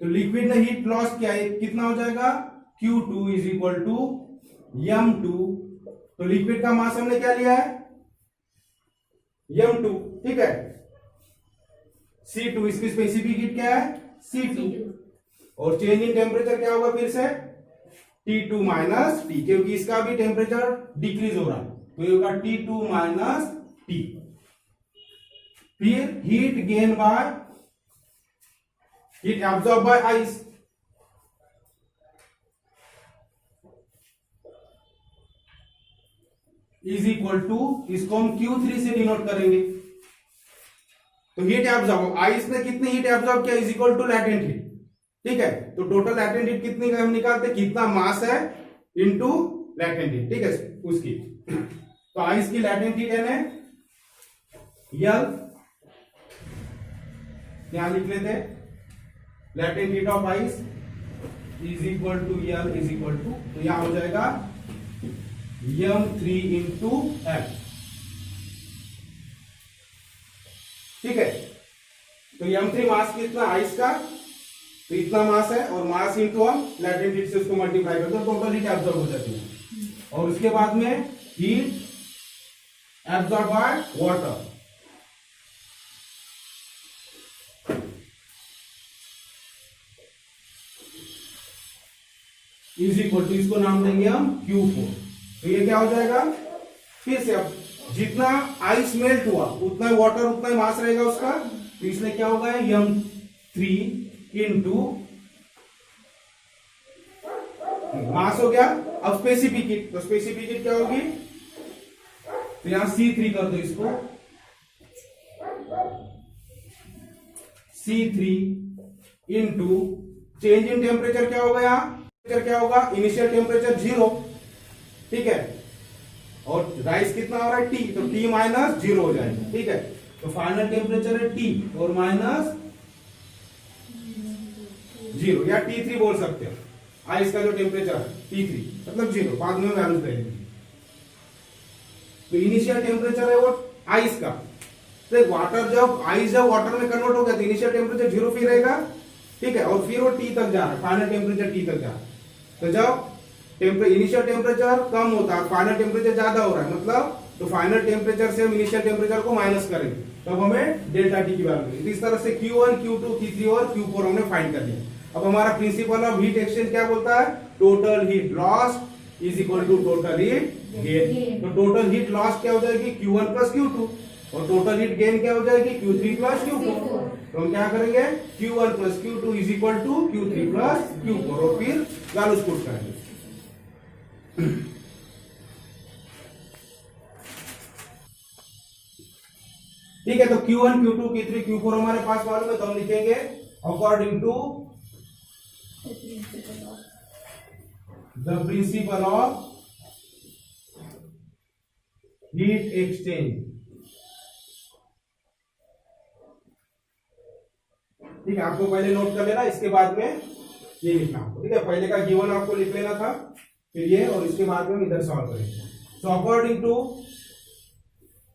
तो लिक्विड ने हीट लॉस किया है, कितना हो जाएगा, Q2 is equal to M2, तो लिक्विड का मास हमने क्या लिया है, M2, ठीक है, C2 इसकी स्पेसिफिक हीट क्या है, C2, और चेंज इन टेम्परेचर क्या होगा फिर से, T2 माइनस T, क्योंकि इसका भी टेम्परेचर डिक्रीज हो रहा है, तो ये होगा T2 माइनस T, फिर heat gain by heat absorb by ice, is equal to, इसको हम Q3 से डिनोट करेंगे। तो हीट एब्जॉर्ब, आइस ने कितनी हीट एब्जॉर्ब किया is equal to latent heat. ठीक है, तो टोटल लैटेंट हीट कितनी का हम निकालते हैं, कितना मास है इनटू लैटेंट हीट। ठीक है, उसकी तो आइस की लैटेंट हीट है यल, यहां लिख लेते हैं latent heat of ice is equal to L is equal to, तो यहां हो जाएगा m3 इंटू L। ठीक है, तो m3 मास कितना आइस का, तो इतना मास है और मास इंटू हम लैटेंट हीट से उसको मल्टीप्लाई करते हैं, टोटल हीट एब्जॉर्ब हो जाती है। और उसके बाद में heat absorb by water, is equal to, इसको नाम देंगे हम Q4। तो ये क्या हो जाएगा, फिर से अब जितना आइस मेल्ट हुआ उतना वाटर उतना ही मास रहेगा उसका, तो इसलिए क्या होगा m3 इंटू मास हो गया। अब स्पेसिफिक हीट, तो स्पेसिफिक हीट क्या होगी, तो यहां C3 कर दो इसको, C3 into change in temperature क्या होगा, यहां टेम्परेचर क्या होगा, इनिशियल टेम्परेचर 0। ठीक है, और राइस कितना हो रहा है T, तो T माइनस 0 हो जाएगा। ठीक है, तो फाइनल टेम्परेचर है T और माइनस 0, या T3 बोल सकते हो, आइस का जो टेम्परेचर है T3 मतलब 0, बाद में वैल्यू देंगे। तो इनिशियल टेम्परेचर है वो आइस का, तो वाटर जब आइस जब वाटर में कन्वर्ट हो गया तो इनिशियल टेम्परेचर 0 फिर रहेगा। ठीक है, और फिर वो T तक जा रहा है, फाइनल टेम्परेचर T तक जा रहा है। तो जब इनिशियल टेम्परेचर कम होता है, फाइनल टेम्परेचर ज्यादा हो रहा है, मतलब तो फाइनल टेम्परेचर से हम इनिशियल टेम्परेचर को माइनस करेंगे, तब हमें डेल्टा टी की वैल्यू मिलेगी। इस तरह से Q1, Q2, Q3 और Q4 हमने फाइंड कर लिया। अब हमारा प्रिंसिपल ऑफ हीट एक्सचेंज क्या बोलता है, total heat lost is equal to total heat gain. तो टोटल हीट लॉस्ट क्या हो जाएगी, Q1 प्लस Q2, और टोटल हीट गेन क्या हो जाएगी, Q3 प्लस Q4। तो हम क्या करेंगे, Q1 plus Q2 is equal to Q3 plus Q4, और फिर वैल्यूज पुट करेंगे। ठीक है, तो Q1, Q2, Q3, Q4 हमारे पास मालूम है, तो हम लिखेंगे according to the principle of heat exchange. ठीक है, आपको पहले नोट कर लेना, इसके बाद में ये लिखना। ठीक है, पहले का गिवन आपको लिख लेना था, फिर ये, और इसके बाद में हम इधर सॉल्व करेंगे। So according to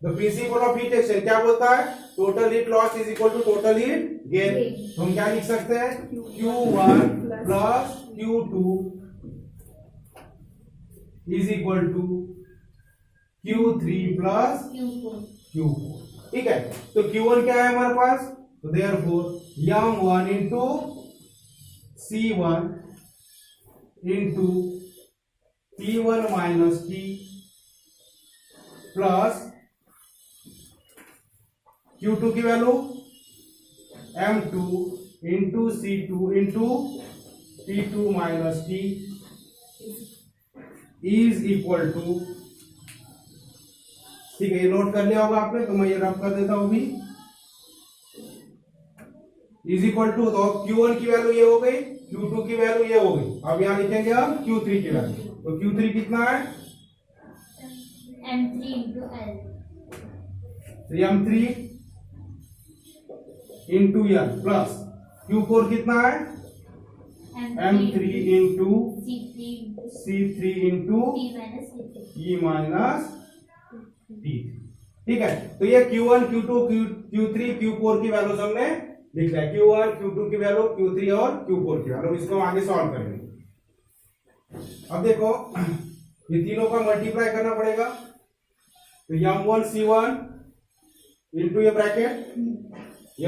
the principle of heat exchange क्या बोलता है, total heat loss is equal to total heat gain. तो हम क्या लिख सकते हैं, Q1 plus Q2 is equal to Q3 plus Q4। ठीक है, तो Q1 क्या है हमारे पास, तो therefore M1 into C1 into T1 minus T plus Q2 की value M2 into C2 into T2 minus T is equal to, ठीक है, ये नोट कर लिया होगा आपने, तो मैं ये रफ कर देता हूं भी, इज इक्वल टू, तो Q1 की वैल्यू ये हो गई, Q2 की वैल्यू ये हो गई। अब यहां लिखेंगे हम Q3 की वैल्यू, तो Q3 कितना है, M3 into L, M3 into L plus Q4 कितना है, M3 into C3 into E minus T। ठीक है, तो ये Q1, Q2, Q3, Q4 की वैल्यूज हमने लिख लिया, Q1, Q2 की वैल्यू, Q3 और Q4 की वैल्यू, इसको हम आगे सॉल्व करेंगे। अब देखो ये तीनों का मल्टीप्लाई करना पड़ेगा, तो M1 C1 इंटू ये bracket,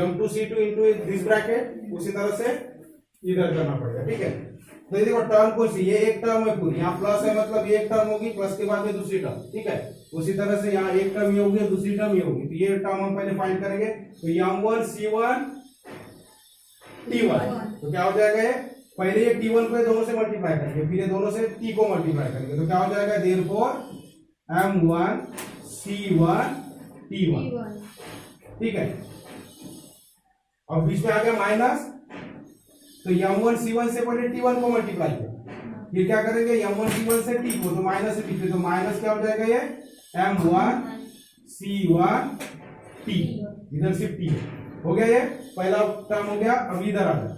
M2 C2 into this bracket, उसी तरह से इधर करना पड़ेगा। ठीक है, तो ये देखो टर्म कौन सी, ये एक टर्म है पूरी, यहाँ प्लस है मतलब ये एक टर्म होगी, प्लस के बाद में दूसरी टर्म। ठीक है, उसी तरह से यहाँ एक टर्म ये होगी, दूसरी टर्म ये होगी, तो ये टर्म हम पहले फाइंड करेंगे। तो M1 C1 T1, तो क्या हो जाएगा, ये पहले ये T1 को दोनों से मल्टीप्लाई करेंगे, फिर ये दोनों से T को मल्टीप्लाई करेंगे, तो क्या हो जाएगा, देयरफॉर M1 C1 T1, ठीक है। अब बीच में आ गया माइनस, तो M1 C1 से पहले T1 को मल्टीप्लाई किया, फिर क्या करेंगे M1 C1 से T को, तो माइनस से T, तो माइनस क्या हो जाएगा, ये M1 C1 T, इधर सिर्फ T हो गया, ये पहला टर्म हो गया। अब इधर आ गया,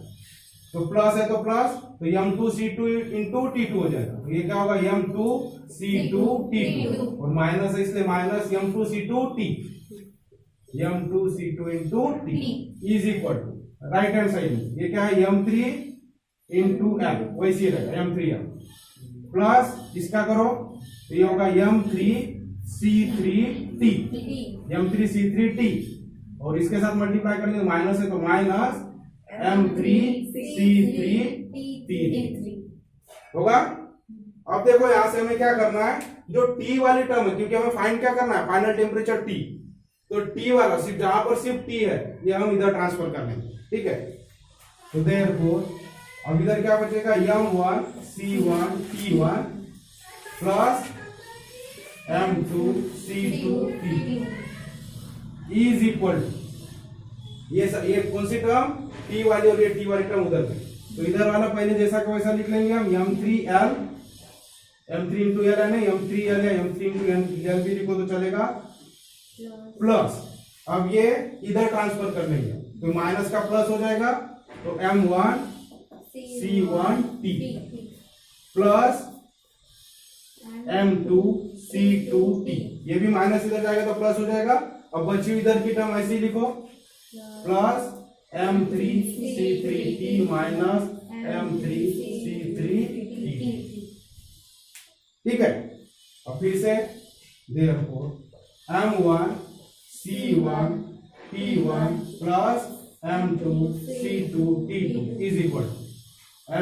तो प्लस है तो प्लस, तो M2 C2 इंटू T2 हो जाएगा, तो ये क्या होगा M2 C2 T2, और माइनस है इसलिए minus M2 C2 T, M2 C2 into T is equal to right hand side में ये क्या है M3 इंटू M, वैसे रहेगा M3M प्लस इसका करो, तो ये होगा M3 C3 T, M3 C3 T, और इसके साथ मल्टीप्लाई करेंगे तो माइनस है तो माइनस M3 C3 T होगा। अब देखो यहां से हमें क्या करना है, जो T वाली टर्म है, क्योंकि हमें फाइंड क्या करना है, फाइनल टेम्परेचर T, तो T वाला सिर्फ जहां पर सिर्फ T है ये हम इधर ट्रांसफर कर लेंगे, ठीक है। तो देयरफॉर अब इधर क्या बचेगा, M1 C1 T1 plus M2 C2 T is equal to ये कौन सी टर्म, T वाली, और ये T वाली टर्म उधर गई, तो इधर वाला पहले जैसा का वैसा लिख लेंगे हम, M3L, M3 इंटू L है ना, M3L या M3 इंटू L भी लिखो तो चलेगा, प्लस अब ये इधर ट्रांसफर कर लेंगे, तो माइनस का प्लस हो जाएगा, तो M1 C1 T plus M2 C2 T, ये भी माइनस इधर जाएगा तो प्लस हो जाएगा। अब बची हुई इधर की टर्म ऐसे ही लिखो, plus M3 C3 T minus M3 C3 T, ठीक है। अब फिर से therefore M1 C1 T1 plus M2 C2 T2 is equal to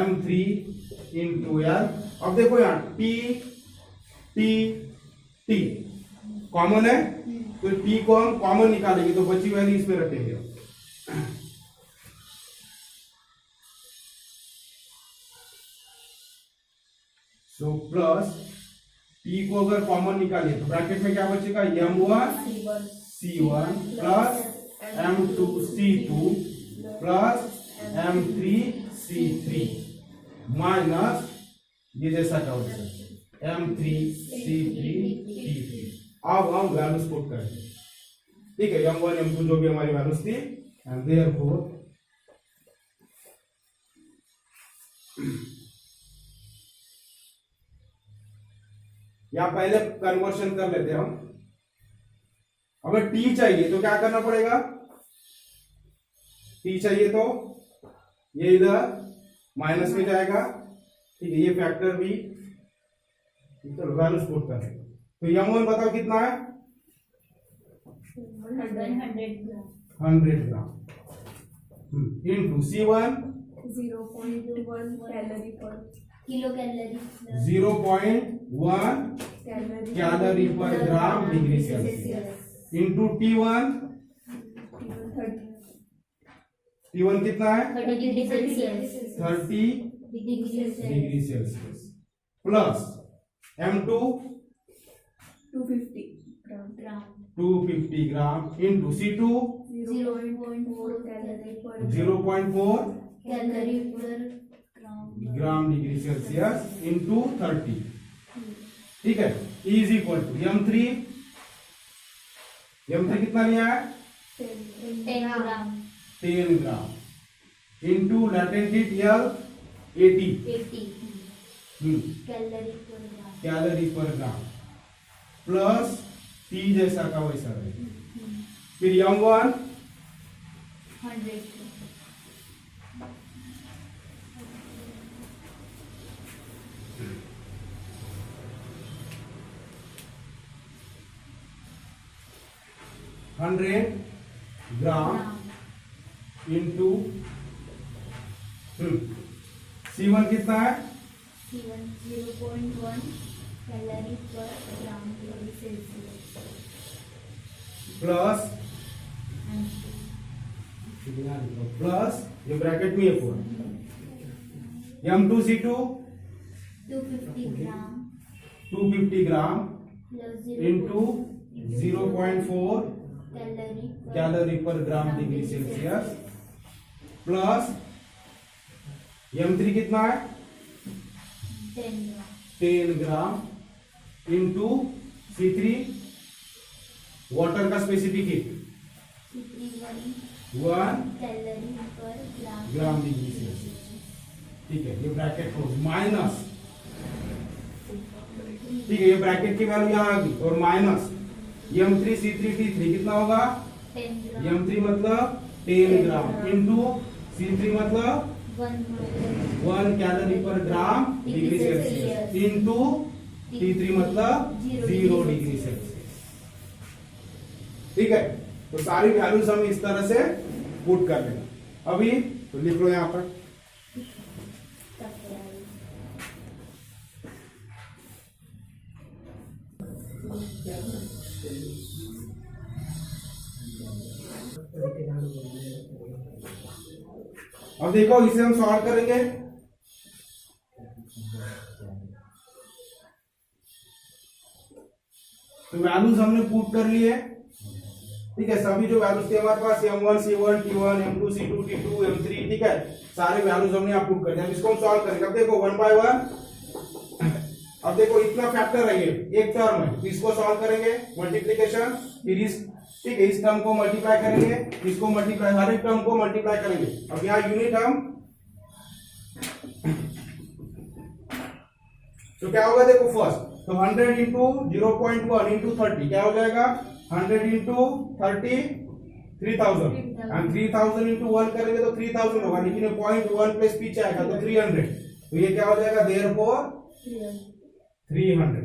M3 into L। अब देखो यहाँ T T T कॉमन है, तो T को हम कॉमन निकालेंगे, तो बची वैल्यू इसमें रखेंगे, सो प्लस T को अगर कॉमन निकालिए तो ब्रैकेट में क्या बचेगा, M1 C1 plus M2 C2 plus M3 C3 minus ये जैसा का वैसा M3 C3 T3। अब हम वैल्यूज पुट करेंगे, ठीक है, M1 M2 जो भी हमारी वैल्यूज थी, एंड देयरफॉर या पहले कन्वर्शन कर लेते हैं हम। अगर T चाहिए तो क्या करना पड़ेगा, T चाहिए तो ये इधर माइनस में जाएगा, ठीक है, ये फैक्टर भी, तो वैल्यूज पुट करें, तो M1 बताओ कितना है, 100 ग्राम इंटू C1 0.1 कैलोरी पर किलो कैलोरी 0.1 कैलोरी पर gram degree Celsius into T1 कितना है, 30 degree Celsius 30 degree Celsius plus M2 250 ग्राम 250 ग्राम इंटू C2 0.4 कैलोरी पर 0.4 कैलोरी पर ग्राम डिग्री सेल्सियस इंटू 30, ठीक है, इज इक्वल टू M3 कितना लिया है, 10 ग्राम 10 gram into latent heat L 80 calorie पर ग्राम प्लस T जैसा का वैसा रहेगा, फिर M1 100 ग्राम इंटू C1 कितना है, C1 0.1 कैलोरी पर gram degree Celsius plus plus ये ब्रैकेट में ये पूरा M2 C2 250 ग्राम 250 ग्राम प्लस इंटू 0.4 कैलोरी पर gram degree Celsius plus M3 कितना है 10 ग्राम 10 ग्राम इंटू C3 वाटर का स्पेसिफिक हीट 1 कैलोरी पर ग्राम डिग्री सेल्सियस। ठीक है, ये ब्रैकेट क्लोज माइनस, ठीक है, ये ब्रैकेट की वैल्यू यहाँ आ गई और माइनस M3 C3 T3 कितना होगा 10 ग्राम M3 मतलब 10 ग्राम इंटू C3 मतलब 1 कैलोरी पर gram degree Celsius into T3 मतलब 0 डिग्री सेल्सियस। ठीक है, तो सारी वैल्यूज हम इस तरह से पुट कर लेंगे। अभी तो लिख लो यहाँ पर अब देखो इसे हम सॉल्व करेंगे। तो वैल्यूज हमने पुट कर लिए। ठीक है, सभी जो वैल्यूज थे हमारे पास M1 C1 T1 M2 C2 T2 M3, ठीक है, सारे वैल्यूज हमने यहाँ पुट कर दिया। इसको हम सॉल्व करेंगे। अब देखो 1 बाय 1, अब देखो इतना फैक्टर है, ये एक टर्म है, तो इसको सॉल्व करेंगे मल्टीप्लीकेशन, फिर इस, ठीक है, इस टर्म को मल्टीप्लाई करेंगे, इसको मल्टीप्लाई, हर एक टर्म को मल्टीप्लाई करेंगे। अब यहाँ यूनिट हम, तो क्या होगा देखो फर्स्ट, तो 100 इंटू 0.1 इंटू 30 क्या हो जाएगा 100 इंटू 30 3000 एंड 3000 इंटू 1 करेंगे तो 3000 होगा, लेकिन 0.1 प्लस पीछे आएगा तो 300, तो ये क्या हो जाएगा देयरफॉर 300।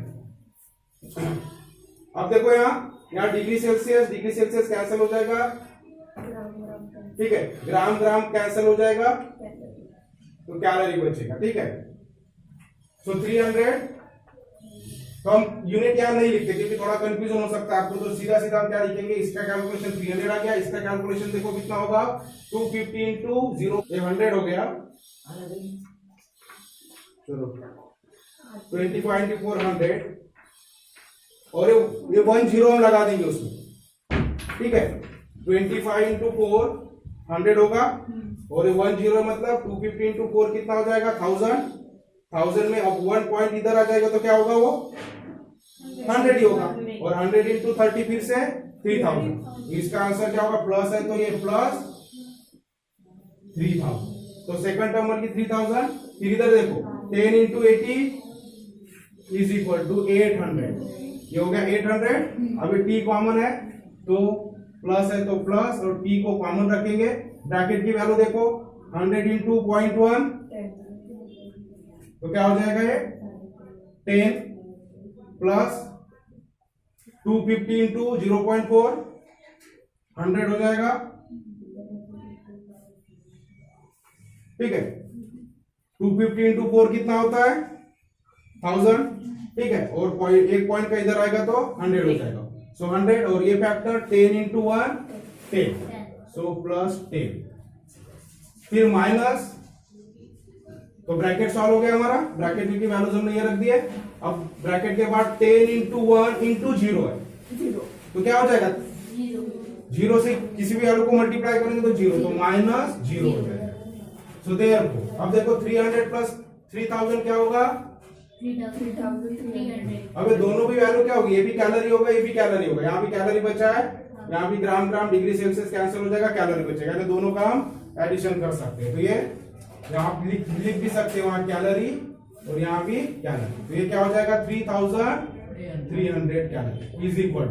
अब देखो यहाँ डिग्री सेल्सियस कैंसिल हो जाएगा, ठीक है, ग्राम कैंसिल हो जाएगा, तो कैलोरी बचेगा। ठीक है, सो 300, तो हम यूनिट यहाँ नहीं लिखते क्योंकि थोड़ा कंफ्यूजन हो सकता है आपको, तो सीधा हम क्या लिखेंगे, इसका कैलकुलेशन 300 आ गया, इसका कैलकुलेशन देखो कितना होगा 250 इंटू 0, ये 100 हो गया, चलो 25 और ये 10 हम लगा देंगे उसमें। ठीक है, 25 इंटू 4 100 होगा, और ये 10 मतलब 250 इंटू 4 कितना हो जाएगा 1000 में। अब 1 पॉइंट इधर आ जाएगा तो क्या होगा वो 100 ही होगा, और 100 इंटू 30 फिर से 3000। इसका आंसर क्या होगा, प्लस है तो ये प्लस 3000, तो सेकंड टर्म की 3000। फिर इधर देखो 10 इंटू 80 इज इक्वल टू 800, ये हो गया 800। अभी टी कॉमन है तो प्लस है तो प्लस, और टी को कॉमन रखेंगे, ब्रैकेट की वैल्यू देखो 100 इंटू 0.1 तो क्या हो जाएगा ये 10 प्लस 250 इंटू 0.4 100 हो जाएगा। ठीक है, 250 इंटू 4 कितना होता है 1000, ठीक है, और एक पॉइंट का इधर आएगा तो 100 हो जाएगा, सो 100, और ये फैक्टर 10 इंटू 1 10, सो प्लस 10, फिर माइनस, तो ब्रैकेट सॉल्व हो गया हमारा, ब्रैकेट की वैल्यूज हमने ये रख दिए। अब ब्रैकेट के बाद 10 इंटू 1 इंटू 0 है, तो क्या हो जाएगा 0 से किसी भी वैल्यू को मल्टीप्लाई करेंगे तो 0, तो माइनस 0 हो जाएगा। सो देयरफॉर अब देखो 300 प्लस 3000 क्या होगा 300। अब ये दोनों भी वैल्यू क्या होगी, ये भी कैलोरी होगा, ये भी कैलोरी होगा, यहाँ भी कैलोरी बचा है, यहाँ भी ग्राम डिग्री सेल्सियस कैंसिल हो जाएगा, कैलोरी बचेगा, तो दोनों का हम एडिशन कर सकते हैं। तो ये यहाँ लिख भी सकते हैं, वहां कैलोरी और यहाँ भी कैलोरी, तो ये क्या हो जाएगा 3300 कैलोरी इज इक्वल।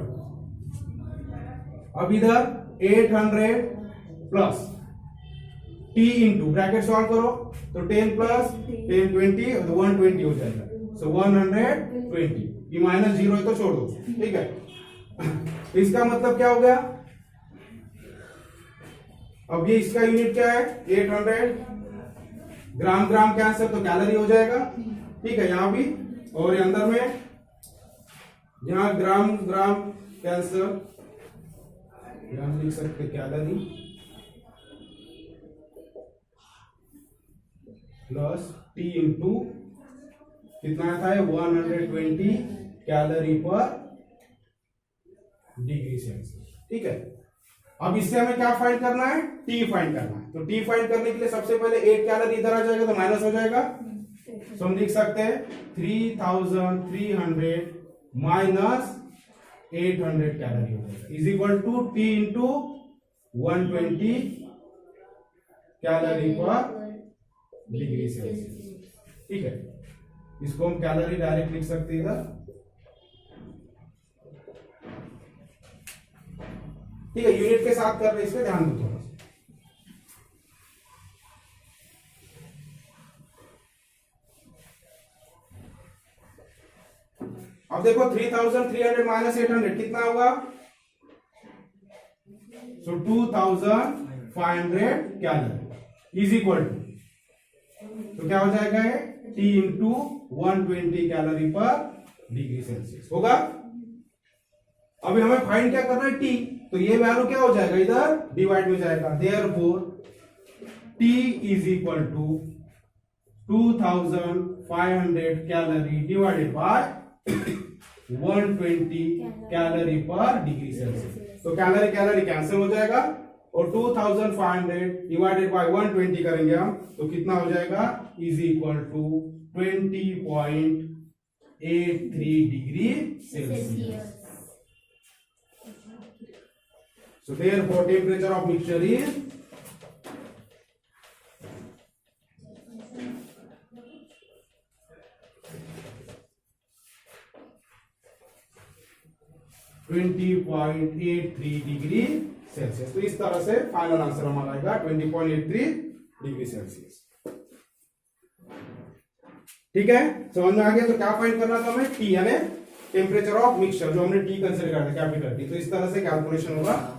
अब इधर 800 plus T into bracket solve करो तो 10 प्लस 10 20 तो 120 हो जाएगा, सो 120, ये माइनस 0 है तो छोड़ दो। ठीक है, इसका मतलब क्या हो गया, अब ये इसका यूनिट क्या है 800, ग्राम कैंसर तो कैलोरी हो जाएगा। ठीक है, यहां भी, और ये अंदर में यहां ग्राम कैंसर यहां लिख सकते कैलोरी प्लस टी इंटू कितना आता है 120 कैलोरी पर डिग्री सेल्सियस। ठीक है, अब इससे हमें क्या फाइंड करना है, टी फाइंड करना है। तो टी फाइंड करने के लिए सबसे पहले 8 कैलोरी इधर आ जाएगा तो माइनस हो जाएगा, तो हम लिख सकते हैं 3300 माइनस 800 कैलोरी हो जाएगा is equal to T into 120 calorie per degree Celsius. ठीक है, इसको हम कैलोरी डायरेक्ट लिख सकते हैं इधर। ठीक है, यूनिट के साथ कर रहे हैं, इसमें ध्यान दो थोड़ा सा। अब देखो 3300 माइनस 800 कितना होगा, सो 2500 कैलोरी इज इक्वल टू, तो क्या हो जाएगा ये T into 120 calorie per degree Celsius होगा। अभी हमें फाइंड क्या करना है, टी, तो ये वैल्यू क्या हो जाएगा, इधर डिवाइड में जाएगा, therefore T is equal to 2500 calorie divided by 120 calorie per degree Celsius. तो कैलोरी कैलोरी कैंसिल हो जाएगा और 2500 डिवाइडेड बाय 120 करेंगे हम, तो कितना हो जाएगा, is equal to 20.83 degree Celsius. So therefore temperature of mixture is 20.83 degree Celsius. तो इस तरह से फाइनल आंसर हमारा आएगा 20.83 डिग्री सेल्सियस। ठीक है, समझ में आ गया। तो क्या फाइंड करना था हमें, टी यानी टेम्परेचर ऑफ मिक्सचर, जो हमने टी कंसिडर करते कैपिटल टी। तो इस तरह से कैलकुलेशन होगा।